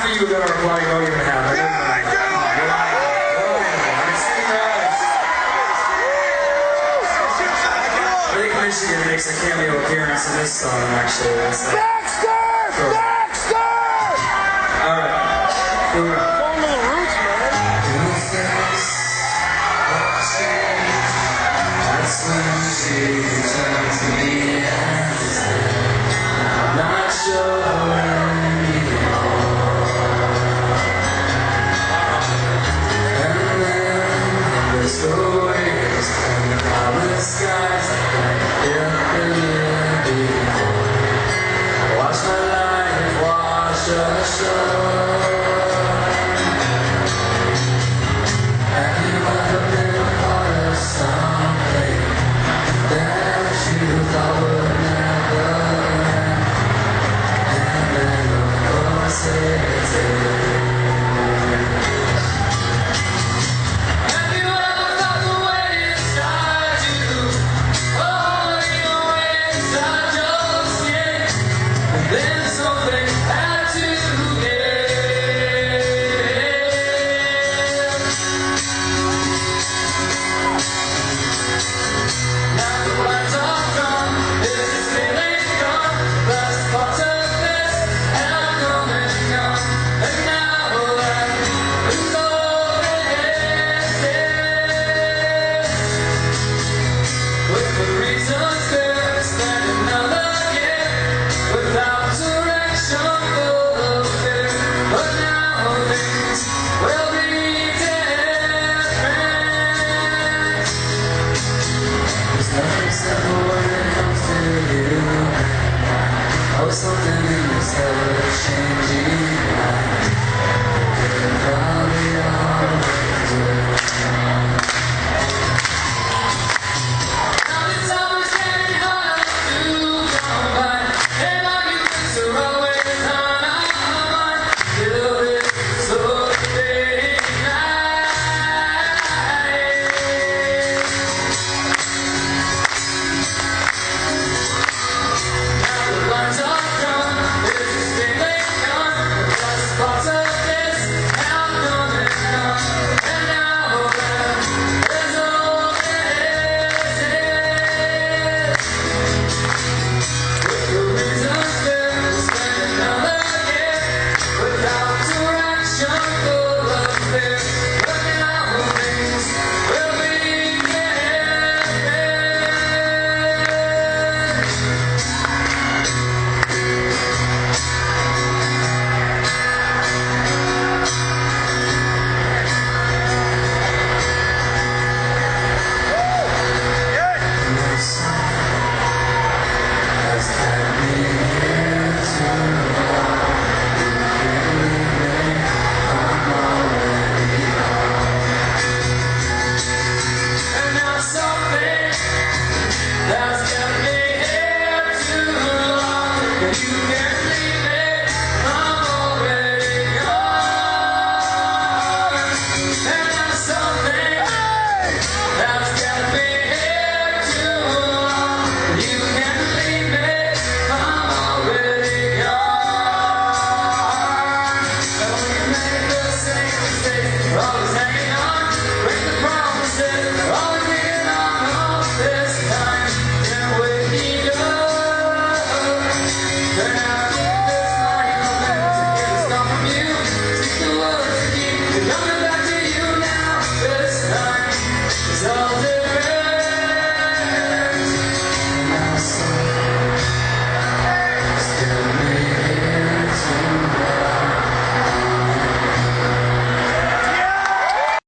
for you that are applying all you have. I think Michigan makes a cameo appearance in this song, actually. Baxter! Baxter! Alright, here we go. Going to the roots, man. That's when she turned to me and said, I'm not sure anymore. And then the stories and the cloudless skies in the year before. I watched my life wash ashore.